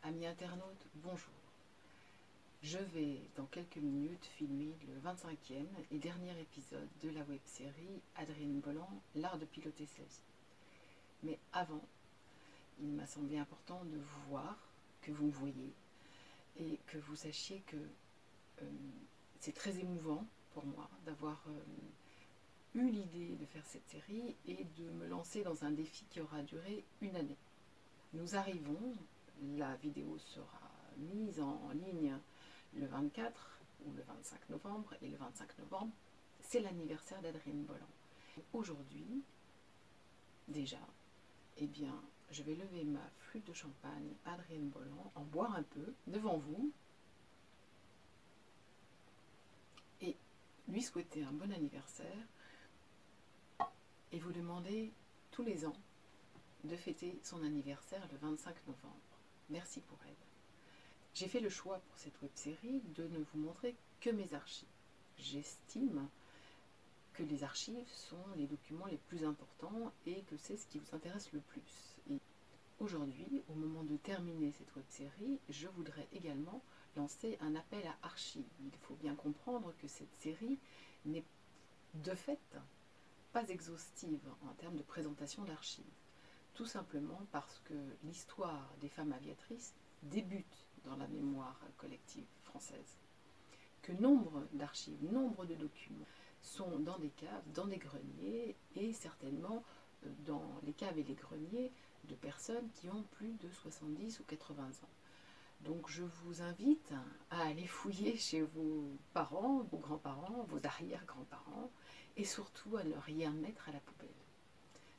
Amis internautes, bonjour. Je vais dans quelques minutes filmer le 25e et dernier épisode de la web-série Adrienne Bolland, l'art de piloter sa vie. Mais avant, il m'a semblé important de vous voir, que vous me voyez et que vous sachiez que c'est très émouvant pour moi d'avoir eu l'idée de faire cette série et de me lancer dans un défi qui aura duré une année. Nous arrivons, la vidéo sera mise en ligne le 24 ou le 25 novembre, et le 25 novembre, c'est l'anniversaire d'Adrienne Bolland. Aujourd'hui, déjà, eh bien, je vais lever ma flûte de champagne Adrienne Bolland, en boire un peu devant vous et lui souhaiter un bon anniversaire et vous demander tous les ans de fêter son anniversaire le 25 novembre. Merci pour elle. J'ai fait le choix pour cette web-série de ne vous montrer que mes archives. J'estime que les archives sont les documents les plus importants et que c'est ce qui vous intéresse le plus. Et aujourd'hui, au moment de terminer cette web-série, je voudrais également lancer un appel à archives. Il faut bien comprendre que cette série n'est de fait pas exhaustive en termes de présentation d'archives. Tout simplement parce que l'histoire des femmes aviatrices débute dans la mémoire collective française. Que nombre d'archives, nombre de documents sont dans des caves, dans des greniers, et certainement dans les caves et les greniers de personnes qui ont plus de 70 ou 80 ans. Donc je vous invite à aller fouiller chez vos parents, vos grands-parents, vos arrière-grands-parents, et surtout à ne rien mettre à la poubelle.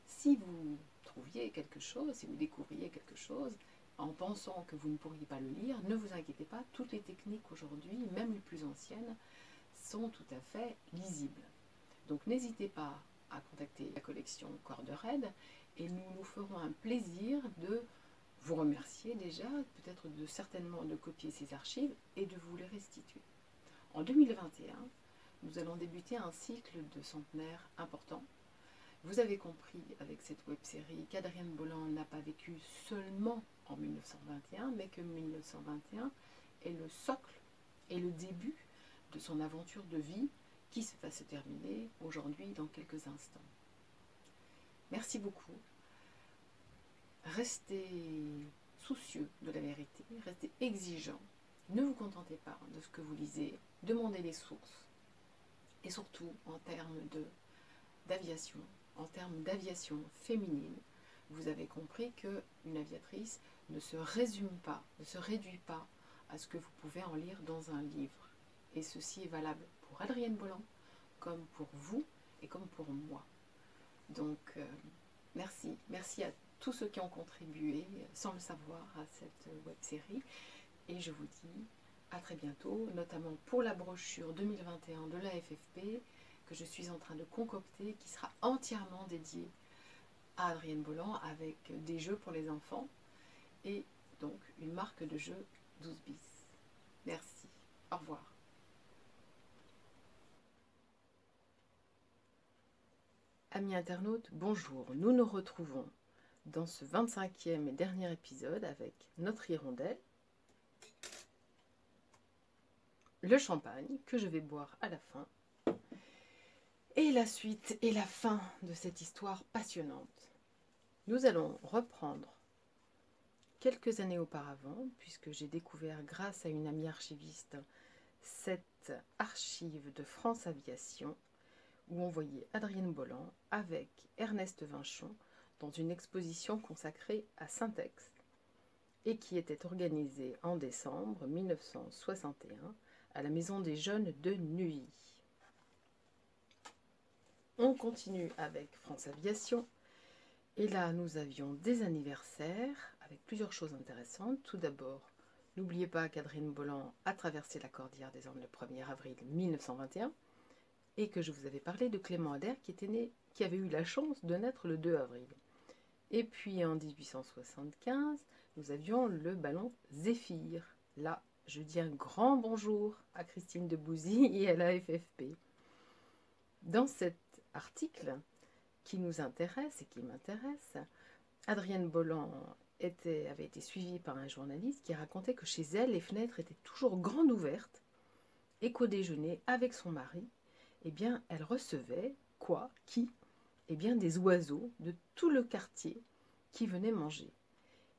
Si vous trouviez quelque chose, si vous découvriez quelque chose, en pensant que vous ne pourriez pas le lire, ne vous inquiétez pas, toutes les techniques aujourd'hui, même les plus anciennes, sont tout à fait lisibles. Donc n'hésitez pas à contacter la collection Corde Raide et nous nous ferons un plaisir de vous remercier déjà, peut-être certainement de copier ces archives et de vous les restituer. En 2021, nous allons débuter un cycle de centenaire important. Vous avez compris avec cette web-série qu'Adrienne Bolland n'a pas vécu seulement en 1921, mais que 1921 est le socle et le début de son aventure de vie qui va se terminer aujourd'hui dans quelques instants. Merci beaucoup. Restez soucieux de la vérité, restez exigeants. Ne vous contentez pas de ce que vous lisez, demandez les sources. Et surtout, en termes d'aviation, en termes d'aviation féminine, vous avez compris qu'une aviatrice ne se résume pas, ne se réduit pas à ce que vous pouvez en lire dans un livre. Et ceci est valable pour Adrienne Bolland, comme pour vous et comme pour moi. Donc, merci à tous ceux qui ont contribué, sans le savoir, à cette web-série. Et je vous dis à très bientôt, notamment pour la brochure 2021 de la FFP, que je suis en train de concocter, qui sera entièrement dédiée à Adrienne Bolland, avec des jeux pour les enfants, et donc une marque de jeu 12 bis. Merci. Au revoir. Amis internautes, bonjour. Nous nous retrouvons dans ce 25e et dernier épisode avec notre hirondelle, le champagne que je vais boire à la fin, et la suite et la fin de cette histoire passionnante. Nous allons reprendre quelques années auparavant, puisque j'ai découvert grâce à une amie archiviste cette archive de France Aviation où on voyait Adrienne Bolland avec Ernest Vinchon dans une exposition consacrée à Syntex et qui était organisée en décembre 1961 à la Maison des Jeunes de Neuilly. On continue avec France Aviation. Et là, nous avions des anniversaires avec plusieurs choses intéressantes. Tout d'abord, n'oubliez pas qu'Adrienne Bolland a traversé la Cordillère des Andes le 1er avril 1921 et que je vous avais parlé de Clément Ader qui avait eu la chance de naître le 2 avril. Et puis en 1875, nous avions le ballon Zéphyr. Là, je dis un grand bonjour à Christine de Bouzy et à la FFP. Dans cet article, qui nous intéresse et qui m'intéresse, Adrienne Bolland avait été suivie par un journaliste qui racontait que chez elle, les fenêtres étaient toujours grandes ouvertes et qu'au déjeuner, avec son mari, eh bien, elle recevait quoi? Qui? Eh bien, des oiseaux de tout le quartier qui venaient manger.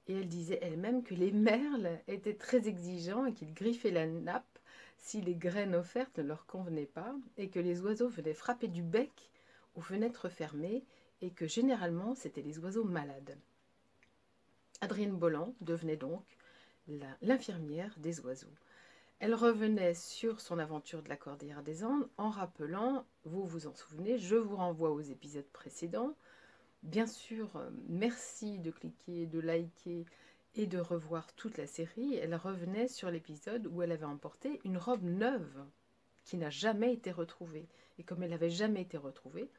Et elle disait elle-même que les merles étaient très exigeants et qu'ils griffaient la nappe si les graines offertes ne leur convenaient pas, et que les oiseaux venaient frapper du bec aux fenêtres fermées, et que généralement c'était les oiseaux malades. Adrienne Bolland devenait donc l'infirmière des oiseaux. Elle revenait sur son aventure de la Cordillère des Andes en rappelant, vous vous en souvenez, je vous renvoie aux épisodes précédents. Bien sûr, merci de cliquer, de liker et de revoir toute la série. Elle revenait sur l'épisode où elle avait emporté une robe neuve qui n'a jamais été retrouvée. Et comme elle n'avait jamais été retrouvée,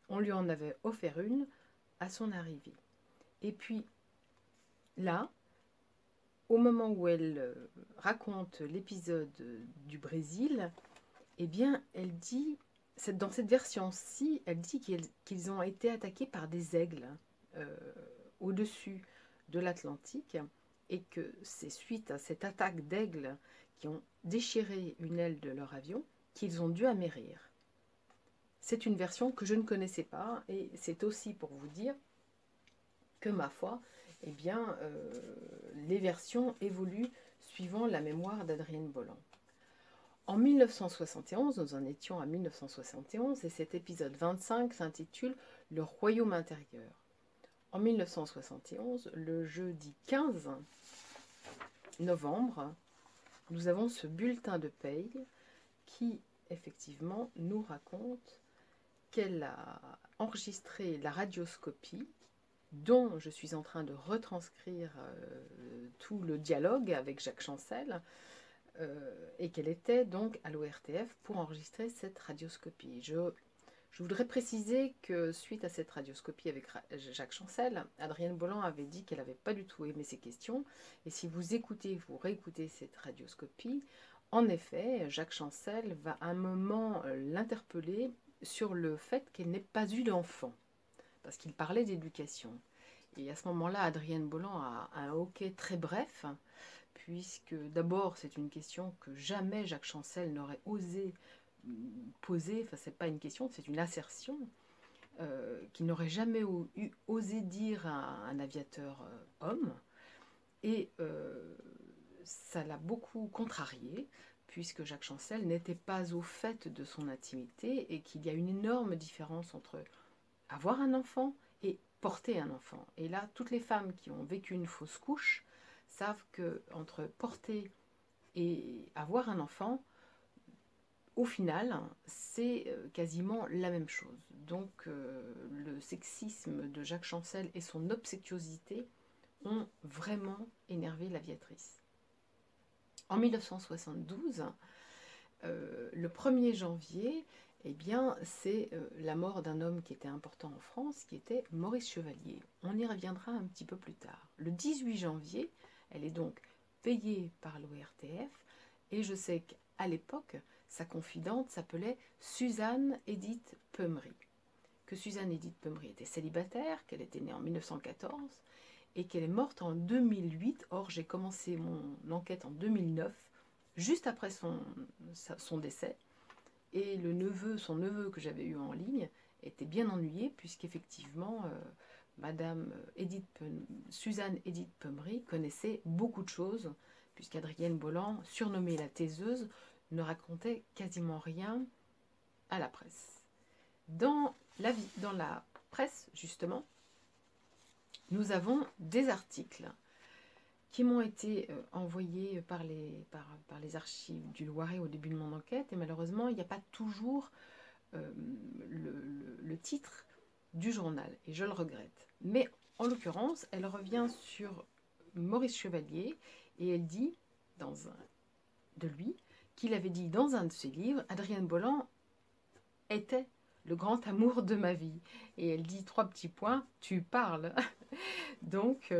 on lui en avait offert une à son arrivée. Et puis là, au moment où elle raconte l'épisode du Brésil, eh bien, elle dit, dans cette version-ci, elle dit qu'ils ont été attaqués par des aigles au-dessus de l'Atlantique et que c'est suite à cette attaque d'aigles qui ont déchiré une aile de leur avion qu'ils ont dû amérir. C'est une version que je ne connaissais pas et c'est aussi pour vous dire que ma foi, eh bien, les versions évoluent suivant la mémoire d'Adrienne Bolland. En 1971, nous en étions à 1971, et cet épisode 25 s'intitule « Le royaume intérieur ». En 1971, le jeudi 15 novembre, nous avons ce bulletin de paye qui, effectivement, nous raconte qu'elle a enregistré la radioscopie dont je suis en train de retranscrire tout le dialogue avec Jacques Chancel, et qu'elle était donc à l'ORTF pour enregistrer cette radioscopie. Je voudrais préciser que suite à cette radioscopie avec Jacques Chancel, Adrienne Bolland avait dit qu'elle n'avait pas du tout aimé ces questions, et si vous réécoutez cette radioscopie, en effet, Jacques Chancel va à un moment l'interpeller sur le fait qu'elle n'ait pas eu d'enfant, parce qu'il parlait d'éducation. Et à ce moment-là, Adrienne Bolland a un hoquet très bref, puisque d'abord, c'est une question que jamais Jacques Chancel n'aurait osé poser, enfin, c'est pas une question, c'est une assertion, qu'il n'aurait jamais osé dire à un aviateur homme, et ça l'a beaucoup contrarié, puisque Jacques Chancel n'était pas au fait de son intimité, et qu'il y a une énorme différence entre avoir un enfant et porter un enfant. Et là, toutes les femmes qui ont vécu une fausse couche savent que entre porter et avoir un enfant, au final, c'est quasiment la même chose. Donc, le sexisme de Jacques Chancel et son obséquiosité ont vraiment énervé l'aviatrice. En 1972, le 1er janvier, eh bien, c'est la mort d'un homme qui était important en France, qui était Maurice Chevalier. On y reviendra un petit peu plus tard. Le 18 janvier, elle est donc payée par l'ORTF, et je sais qu'à l'époque, sa confidente s'appelait Suzanne Edith Peumery. Que Suzanne Edith Peumery était célibataire, qu'elle était née en 1914, et qu'elle est morte en 2008. Or, j'ai commencé mon enquête en 2009, juste après son décès, et son neveu que j'avais eu en ligne était bien ennuyé, puisqu'effectivement, Madame Suzanne Edith Peumery connaissait beaucoup de choses, puisqu'Adrienne Bolland, surnommée la taiseuse, ne racontait quasiment rien à la presse. Dans la presse, justement, nous avons des articles qui m'ont été envoyés par les archives du Loiret au début de mon enquête, et malheureusement, il n'y a pas toujours le titre du journal, et je le regrette. Mais en l'occurrence, elle revient sur Maurice Chevalier, et elle dit, de lui, qu'il avait dit dans un de ses livres, Adrienne Bolland était le grand amour de ma vie. Et elle dit 3 petits points, tu parles. Donc,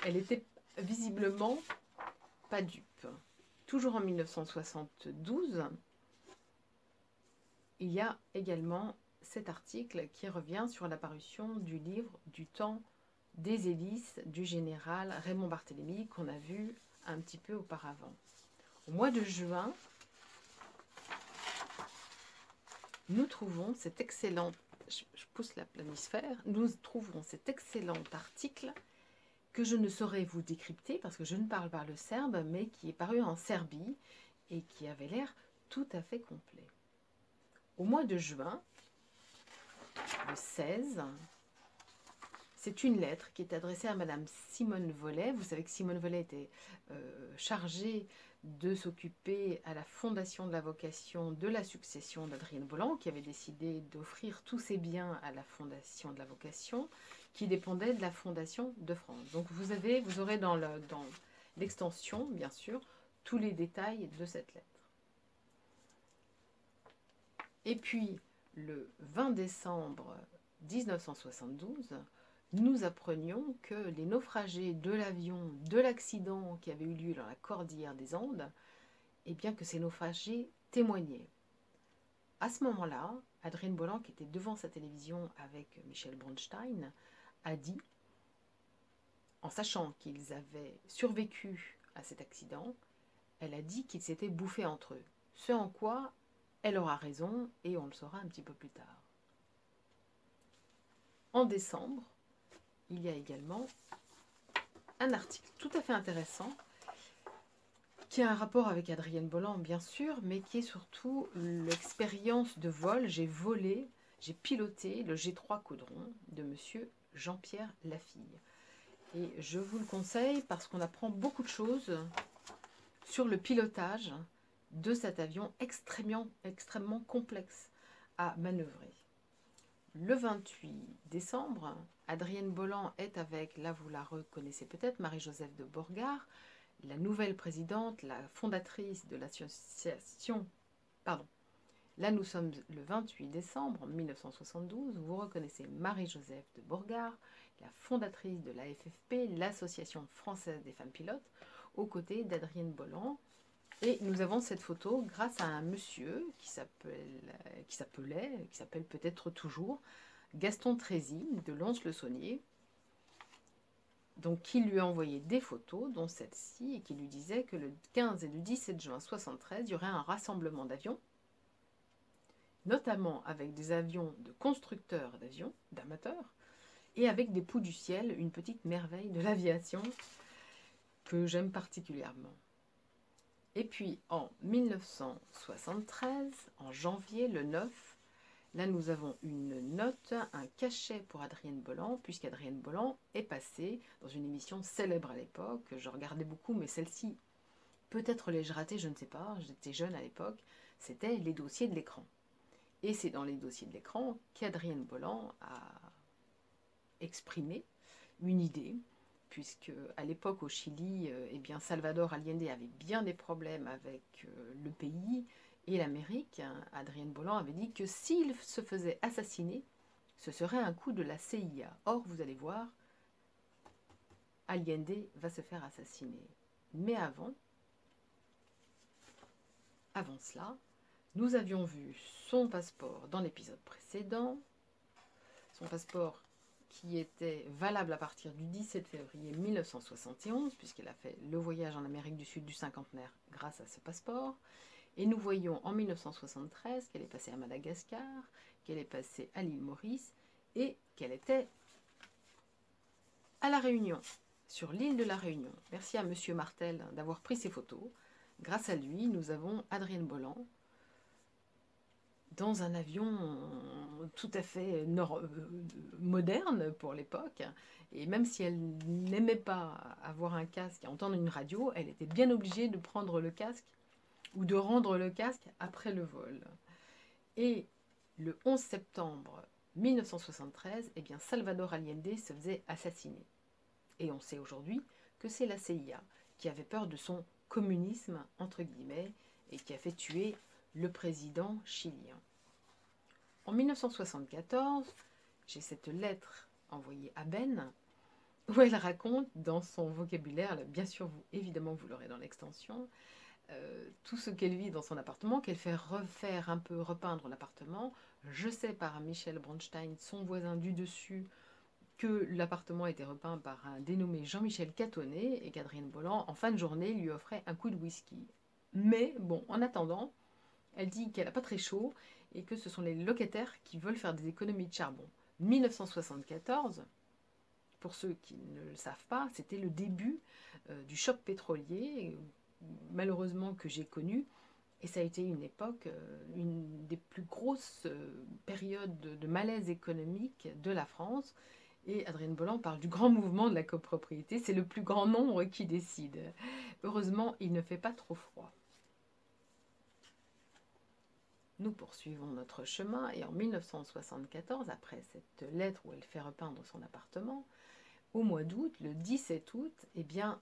elle était visiblement pas dupe. Toujours en 1972, il y a également cet article qui revient sur l'apparition du livre Du temps des hélices du général Raymond Barthélemy qu'on a vu un petit peu auparavant. Au mois de juin, nous trouvons cet excellent, je pousse la planisphère, nous trouvons cet excellent article que je ne saurais vous décrypter parce que je ne parle pas le serbe, mais qui est paru en Serbie et qui avait l'air tout à fait complet. Au mois de juin, le 16, c'est une lettre qui est adressée à Madame Simone Vollet. Vous savez que Simone Vollet était chargée de s'occuper à la Fondation de la Vocation de la succession d'Adrienne Bolland, qui avait décidé d'offrir tous ses biens à la Fondation de la Vocation, qui dépendait de la Fondation de France. Donc vous aurez dans l'extension, bien sûr, tous les détails de cette lettre. Et puis, le 20 décembre 1972, nous apprenions que les naufragés de l'avion, de l'accident qui avait eu lieu dans la cordillère des Andes, eh bien que ces naufragés témoignaient. À ce moment-là, Adrienne Bolland, qui était devant sa télévision avec Michel Bronstein, a dit, en sachant qu'ils avaient survécu à cet accident, elle a dit qu'ils s'étaient bouffés entre eux. Ce en quoi elle aura raison et on le saura un petit peu plus tard. En décembre, il y a également un article tout à fait intéressant qui a un rapport avec Adrienne Bolland, bien sûr, mais qui est surtout l'expérience de vol. J'ai volé, j'ai piloté le G3 Caudron de monsieur Jean-Pierre Lafille. Et je vous le conseille parce qu'on apprend beaucoup de choses sur le pilotage de cet avion extrêmement complexe à manœuvrer. Le 28 décembre, Adrienne Bolland est avec, là vous la reconnaissez peut-être, Marie-Joseph de Borgard, la nouvelle présidente, la fondatrice de l'association, pardon, là nous sommes le 28 décembre 1972, vous reconnaissez Marie-Joseph de Borgard, la fondatrice de la FFP, l'Association française des femmes pilotes, aux côtés d'Adrienne Bolland. Et nous avons cette photo grâce à un monsieur qui s'appelle peut-être toujours Gaston Trézy de Lons-le-Saunier, donc qui lui a envoyé des photos, dont celle-ci, et qui lui disait que le 15 et le 17 juin 1973, il y aurait un rassemblement d'avions, notamment avec des avions de constructeurs d'avions, d'amateurs, et avec des poux du ciel, une petite merveille de l'aviation que j'aime particulièrement. Et puis en 1973, en janvier, le 9, là nous avons une note, un cachet pour Adrienne Bolland, puisqu'Adrienne Bolland est passée dans une émission célèbre à l'époque, je regardais beaucoup, mais celle-ci, peut-être l'ai-je ratée, je ne sais pas, j'étais jeune à l'époque, c'était les dossiers de l'écran. Et c'est dans les dossiers de l'écran qu'Adrienne Bolland a exprimé une idée, puisque à l'époque au Chili, eh bien Salvador Allende avait bien des problèmes avec le pays et l'Amérique. Adrienne Bolland avait dit que s'il se faisait assassiner, ce serait un coup de la CIA. Or, vous allez voir, Allende va se faire assassiner. Mais avant cela, nous avions vu son passeport dans l'épisode précédent, son passeport qui était valable à partir du 17 février 1971, puisqu'elle a fait le voyage en Amérique du Sud du cinquantenaire grâce à ce passeport. Et nous voyons en 1973 qu'elle est passée à Madagascar, qu'elle est passée à l'île Maurice et qu'elle était à La Réunion, sur l'île de La Réunion. Merci à monsieur Martel d'avoir pris ces photos. Grâce à lui, nous avons Adrienne Bolland dans un avion tout à fait moderne pour l'époque. Et même si elle n'aimait pas avoir un casque et entendre une radio, elle était bien obligée de prendre le casque ou de rendre le casque après le vol. Et le 11 septembre 1973, eh bien Salvador Allende se faisait assassiner. Et on sait aujourd'hui que c'est la CIA qui avait peur de son communisme, entre guillemets, et qui a fait tuer le président chilien. En 1974, j'ai cette lettre envoyée à Ben, où elle raconte dans son vocabulaire, bien sûr, évidemment vous l'aurez dans l'extension, tout ce qu'elle vit dans son appartement, qu'elle fait refaire un peu, repeindre l'appartement. Je sais par Michel Bronstein, son voisin du dessus, que l'appartement était repeint par un dénommé Jean-Michel Catonnet et qu'Adrienne Bolland, en fin de journée, lui offrait un coup de whisky. Mais bon, en attendant, elle dit qu'elle n'a pas très chaud et que ce sont les locataires qui veulent faire des économies de charbon. 1974, pour ceux qui ne le savent pas, c'était le début du choc pétrolier, malheureusement que j'ai connu. Et ça a été une époque, une des plus grosses périodes de malaise économique de la France. Et Adrienne Bolland parle du grand mouvement de la copropriété. C'est le plus grand nombre qui décide. Heureusement, il ne fait pas trop froid. Nous poursuivons notre chemin et en 1974, après cette lettre où elle fait repeindre son appartement, au mois d'août, le 17 août, eh bien,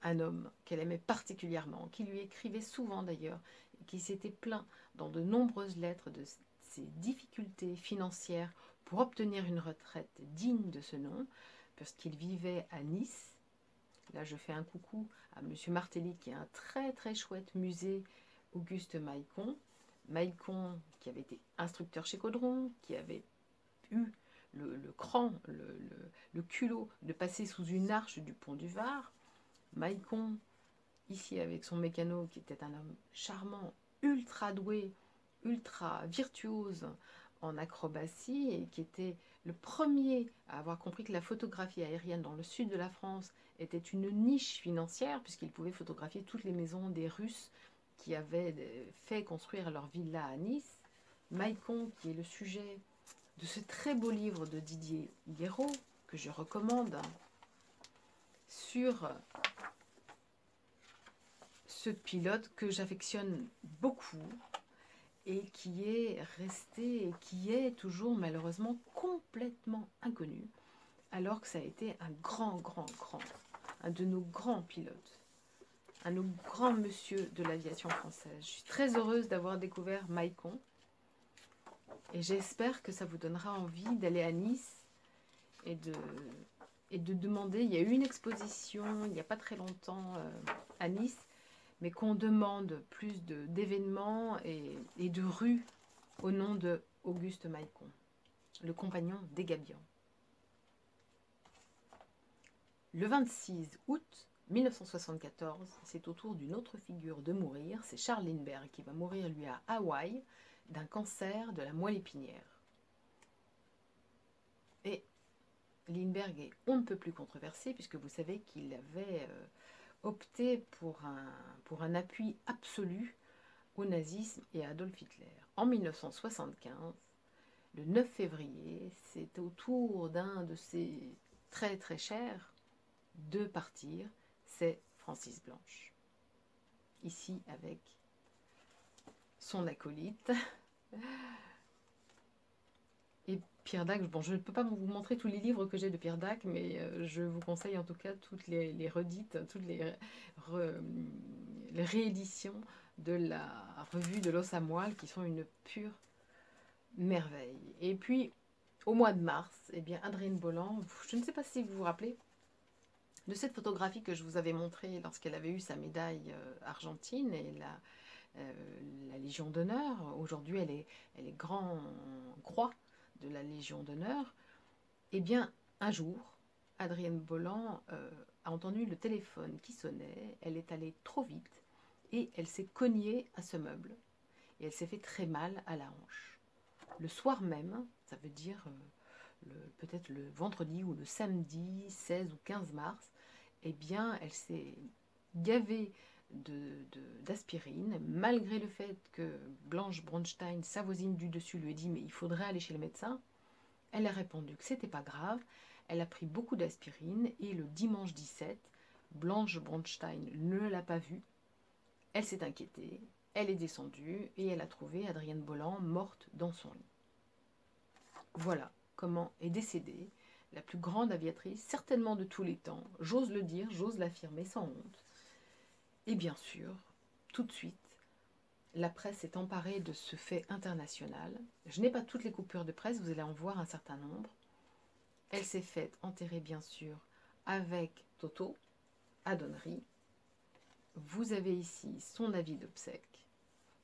un homme qu'elle aimait particulièrement, qui lui écrivait souvent d'ailleurs, et qui s'était plaint dans de nombreuses lettres de ses difficultés financières pour obtenir une retraite digne de ce nom, parce qu'il vivait à Nice. Là, je fais un coucou à M. Martelly, qui a un très très chouette musée Auguste Maïcon. Maïcon, qui avait été instructeur chez Caudron, qui avait eu le cran, le culot de passer sous une arche du pont du Var. Maïcon, ici avec son mécano, qui était un homme charmant, ultra doué, ultra virtuose en acrobatie et qui était le premier à avoir compris que la photographie aérienne dans le sud de la France était une niche financière puisqu'il pouvait photographier toutes les maisons des Russes qui avaient fait construire leur villa à Nice. Maïcon, qui est le sujet de ce très beau livre de Didier Guéraud, que je recommande, sur ce pilote que j'affectionne beaucoup et qui est resté et qui est toujours malheureusement complètement inconnu, alors que ça a été un grand, un de nos grands pilotes, un de nos grands monsieur de l'aviation française. Je suis très heureuse d'avoir découvert Maïcon et j'espère que ça vous donnera envie d'aller à Nice et de demander. Il y a eu une exposition il n'y a pas très longtemps à Nice, mais qu'on demande plus d'événements et de rues au nom de Auguste Maïcon, le compagnon des Gabions. Le 26 août 1974, c'est au tour d'une autre figure de mourir, c'est Charles Lindbergh qui va mourir lui à Hawaï d'un cancer de la moelle épinière. Et Lindbergh est on ne peut plus controversé puisque vous savez qu'il avait opté pour un appui absolu au nazisme et à Adolf Hitler. En 1975, le 9 février, c'est au tour d'un de ses très très chers de partir, c'est Francis Blanche. Ici avec son acolyte. Et Pierre Dac, bon, je ne peux pas vous montrer tous les livres que j'ai de Pierre Dac, mais je vous conseille en tout cas toutes les redites, toutes les rééditions de la revue de l'os à moelle qui sont une pure merveille. Et puis, au mois de mars, eh bien, Adrienne Bolland, je ne sais pas si vous vous rappelez de cette photographie que je vous avais montrée lorsqu'elle avait eu sa médaille argentine et la Légion d'honneur. Aujourd'hui, elle est grand croix de la Légion d'honneur. Eh bien, un jour, Adrienne Bolland a entendu le téléphone qui sonnait. Elle est allée trop vite et elle s'est cognée à ce meuble. Et elle s'est fait très mal à la hanche. Le soir même, ça veut dire peut-être le vendredi ou le samedi 16 ou 15 mars, eh bien, elle s'est gavée d'aspirine, malgré le fait que Blanche Bronstein, sa voisine du dessus, lui a dit « mais il faudrait aller chez le médecin ». Elle a répondu que c'était pas grave, elle a pris beaucoup d'aspirine et le dimanche 17, Blanche Bronstein ne l'a pas vue, elle s'est inquiétée, elle est descendue et elle a trouvé Adrienne Bolland morte dans son lit. Voilà comment est décédée la plus grande aviatrice, certainement de tous les temps, j'ose le dire, j'ose l'affirmer sans honte. Et bien sûr, tout de suite, la presse s'est emparée de ce fait international. Je n'ai pas toutes les coupures de presse, vous allez en voir un certain nombre. Elle s'est faite enterrer, bien sûr, avec Toto, à Donnery. vous avez ici son avis d'obsèques.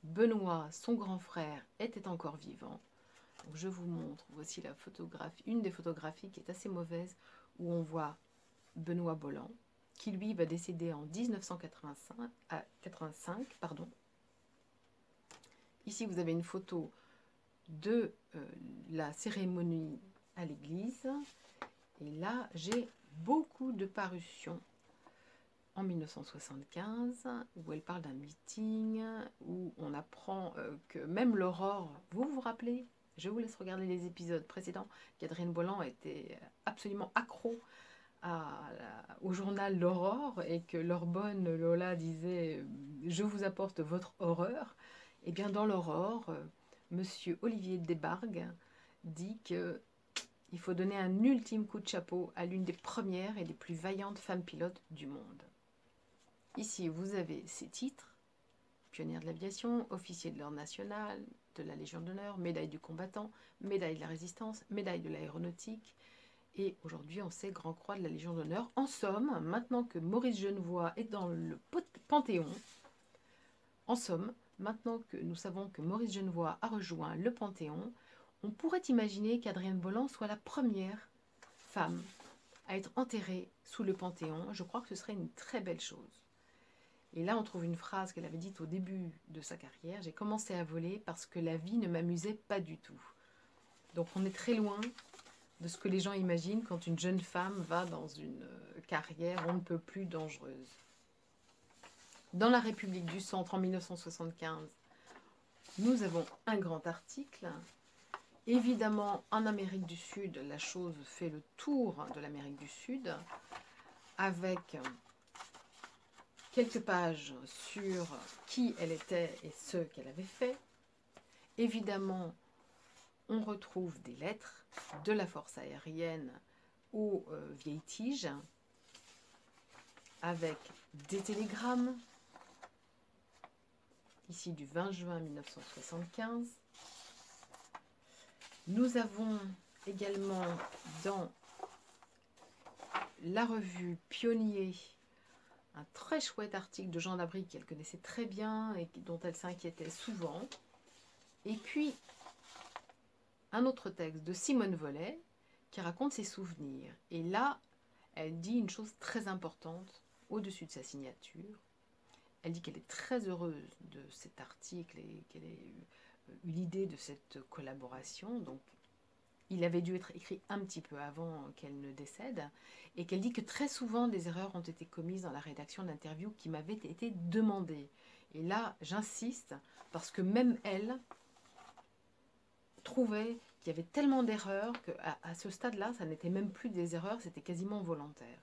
Benoît, son grand frère, était encore vivant. Donc je vous montre, voici la photographie, une des photographies qui est assez mauvaise, où on voit Benoît Bolland, qui lui va décéder en 1985. Ici, vous avez une photo de la cérémonie à l'église. Et là, j'ai beaucoup de parutions en 1975, où elle parle d'un meeting, où on apprend que même l'Aurore, vous vous rappelez, je vous laisse regarder les épisodes précédents, qu'Adrienne Bolland était absolument accro au journal L'Aurore, et que leur bonne Lola disait « Je vous apporte votre horreur ». Et bien dans l'Aurore, monsieur Olivier Desbargues dit que il faut donner un ultime coup de chapeau à l'une des premières et des plus vaillantes femmes pilotes du monde. Ici, vous avez ses titres: pionnière de l'aviation, officier de l'ordre national, de la Légion d'honneur, médaille du combattant, médaille de la résistance, médaille de l'aéronautique, et aujourd'hui on sait Grand Croix de la Légion d'honneur. En somme, maintenant que Maurice Genevoix est dans le Panthéon, maintenant que nous savons que Maurice Genevoix a rejoint le Panthéon, on pourrait imaginer qu'Adrienne Bolland soit la première femme à être enterrée sous le Panthéon. Je crois que ce serait une très belle chose. Et là, on trouve une phrase qu'elle avait dite au début de sa carrière: « J'ai commencé à voler parce que la vie ne m'amusait pas du tout. » Donc on est très loin de ce que les gens imaginent quand une jeune femme va dans une carrière on ne peut plus dangereuse. Dans la République du Centre, en 1975, nous avons un grand article. Évidemment, en Amérique du Sud, la chose fait le tour de l'Amérique du Sud, avec quelques pages sur qui elle était et ce qu'elle avait fait. Évidemment, on retrouve des lettres de la force aérienne aux vieilles tiges, avec des télégrammes, ici du 20 juin 1975. Nous avons également dans la revue Pionnier un très chouette article de Jean Labrie qu'elle connaissait très bien et dont elle s'inquiétait souvent. Et puis, un autre texte de Simone Vollet qui raconte ses souvenirs. Et là, elle dit une chose très importante au-dessus de sa signature. Elle dit qu'elle est très heureuse de cet article et qu'elle ait eu l'idée de cette collaboration. Donc, il avait dû être écrit un petit peu avant qu'elle ne décède, et qu'elle dit que très souvent des erreurs ont été commises dans la rédaction d'interviews qui m'avaient été demandées. Et là, j'insiste, parce que même elle trouvait qu'il y avait tellement d'erreurs qu'à ce stade-là, ça n'était même plus des erreurs, c'était quasiment volontaire.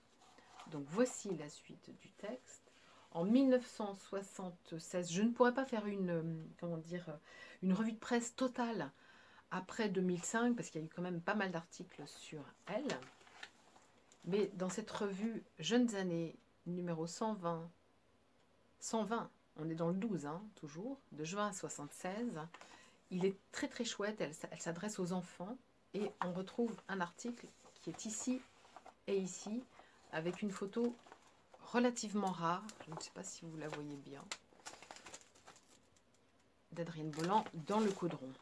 Donc voici la suite du texte. En 1976, je ne pourrais pas faire une revue de presse totale après 2005, parce qu'il y a eu quand même pas mal d'articles sur elle. Mais dans cette revue Jeunes années, numéro 120, on est dans le 12, hein, toujours, de juin 76, il est très très chouette, elle s'adresse aux enfants, et on retrouve un article qui est ici et ici, avec une photo relativement rare, je ne sais pas si vous la voyez bien, d'Adrienne Bolland dans le Caudron.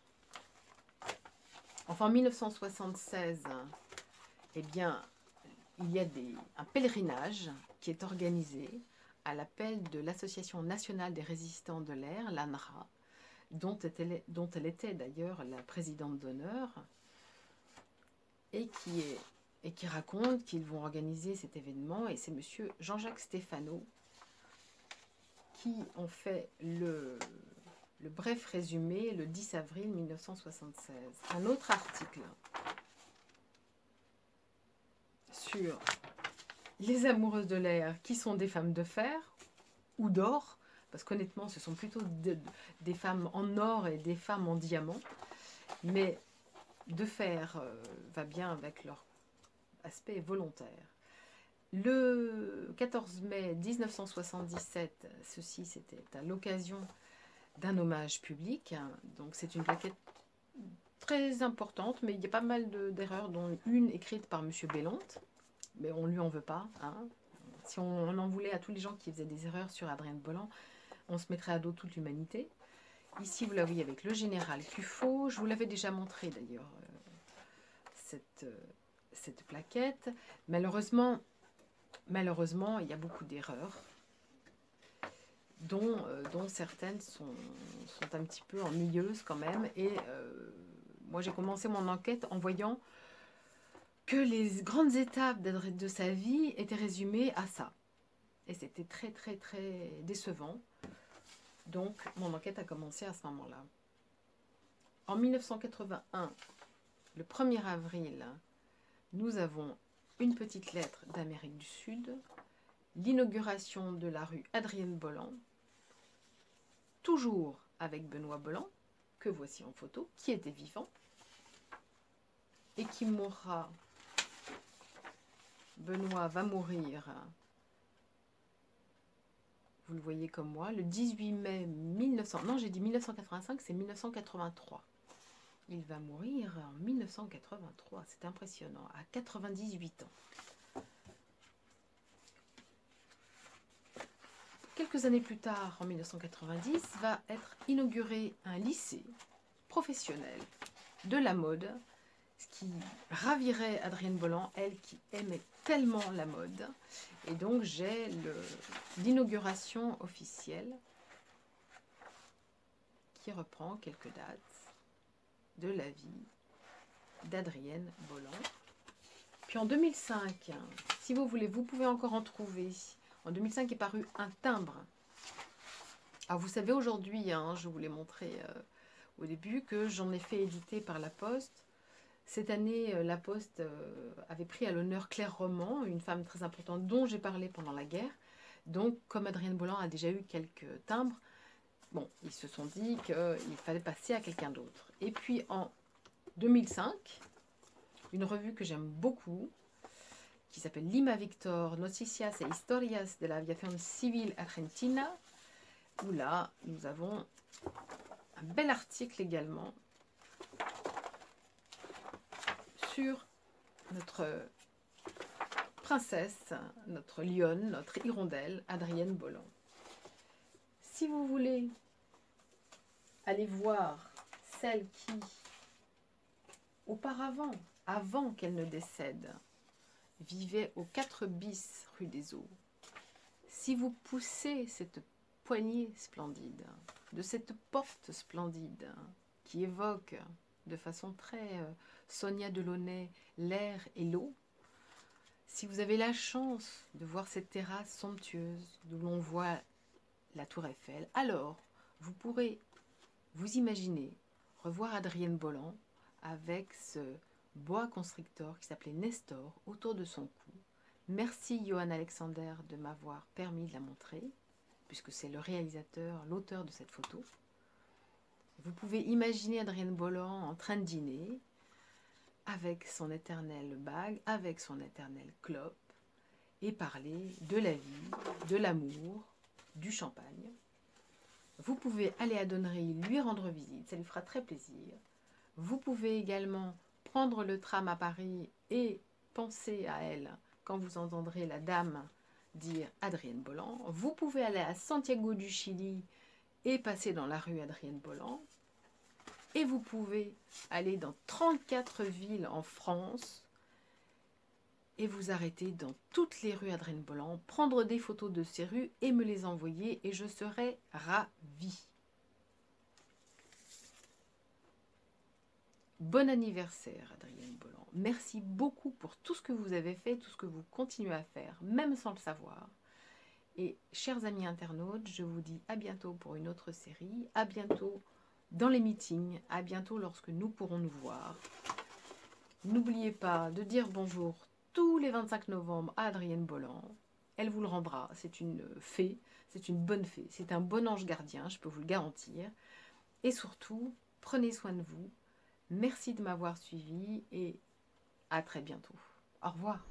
Enfin, en 1976, eh bien, il y a un pèlerinage qui est organisé à l'appel de l'Association nationale des résistants de l'air, l'ANRA, dont elle était d'ailleurs la présidente d'honneur, et qui raconte qu'ils vont organiser cet événement. Et c'est monsieur Jean-Jacques Stéphano qui en fait le bref résumé le 10 avril 1976. Un autre article sur les amoureuses de l'air qui sont des femmes de fer ou d'or, parce qu'honnêtement ce sont plutôt des femmes en or et des femmes en diamant, mais de fer va bien avec leur aspect volontaire. Le 14 mai 1977, ceci c'était à l'occasion d'un hommage public, donc c'est une plaquette très importante, mais il y a pas mal d'erreurs, dont une écrite par M. Bellante, mais on ne lui en veut pas, hein. Si on en voulait à tous les gens qui faisaient des erreurs sur Adrienne Bolland, on se mettrait à dos toute l'humanité. Ici, vous la voyez avec le général Cuffot. Je vous l'avais déjà montré d'ailleurs, cette plaquette. Malheureusement, il y a beaucoup d'erreurs, dont certaines sont un petit peu ennuyeuses quand même. Et moi, j'ai commencé mon enquête en voyant que les grandes étapes de sa vie étaient résumées à ça. Et c'était très, très, très décevant. Donc, mon enquête a commencé à ce moment-là. En 1981, le 1er avril, nous avons une petite lettre d'Amérique du Sud, l'inauguration de la rue Adrienne Bolland, toujours avec Benoît Bolland, que voici en photo, qui était vivant, et qui mourra. Benoît va mourir, vous le voyez comme moi, le 18 mai 1900, non j'ai dit 1985, c'est 1983. Il va mourir en 1983, c'est impressionnant, à 98 ans. Quelques années plus tard, en 1990, va être inauguré un lycée professionnel de la mode, ce qui ravirait Adrienne Bolland, elle qui aimait tellement la mode. Et donc j'ai l'inauguration officielle qui reprend quelques dates de la vie d'Adrienne Bolland. Puis en 2005, si vous voulez, vous pouvez encore en trouver. En 2005 est paru un timbre. Alors vous savez aujourd'hui, je vous l'ai montré au début, que j'en ai fait éditer par La Poste. Cette année, La Poste avait pris à l'honneur Claire Roman, une femme très importante dont j'ai parlé pendant la guerre. Donc, comme Adrienne Bolland a déjà eu quelques timbres, bon, ils se sont dit qu'il fallait passer à quelqu'un d'autre. Et puis en 2005, une revue que j'aime beaucoup, qui s'appelle Lima Victor, Noticias e Historias de la Aviación Civil Argentina, où là, nous avons un bel article également sur notre princesse, notre lionne, notre hirondelle, Adrienne Bolland. Si vous voulez aller voir celle qui, auparavant, avant qu'elle ne décède, vivait au 4 bis rue des Eaux, si vous poussez cette poignée splendide, de cette porte splendide, qui évoque de façon très Sonia Delaunay l'air et l'eau, si vous avez la chance de voir cette terrasse somptueuse d'où l'on voit la tour Eiffel, alors vous pourrez vous imaginer revoir Adrienne Bolland avec ce boa constrictor qui s'appelait Nestor autour de son cou. Merci Johan Alexander de m'avoir permis de la montrer, puisque c'est le réalisateur, l'auteur de cette photo. Vous pouvez imaginer Adrienne Bolland en train de dîner, avec son éternelle bague, avec son éternelle clope, et parler de la vie, de l'amour, du champagne. Vous pouvez aller à Donnery, lui rendre visite, ça lui fera très plaisir. Vous pouvez également prendre le tram à Paris et penser à elle quand vous entendrez la dame dire Adrienne Bolland. Vous pouvez aller à Santiago du Chili et passer dans la rue Adrienne Bolland. Et vous pouvez aller dans 34 villes en France et vous arrêter dans toutes les rues Adrienne Bolland, prendre des photos de ces rues et me les envoyer et je serai ravie. Bon anniversaire Adrienne Bolland. Merci beaucoup pour tout ce que vous avez fait, tout ce que vous continuez à faire, même sans le savoir. Et chers amis internautes, je vous dis à bientôt pour une autre série, à bientôt dans les meetings, à bientôt lorsque nous pourrons nous voir. N'oubliez pas de dire bonjour tous les 25 novembre à Adrienne Bolland. Elle vous le rendra, c'est une fée, c'est une bonne fée, c'est un bon ange gardien, je peux vous le garantir. Et surtout, prenez soin de vous. Merci de m'avoir suivi et à très bientôt. Au revoir.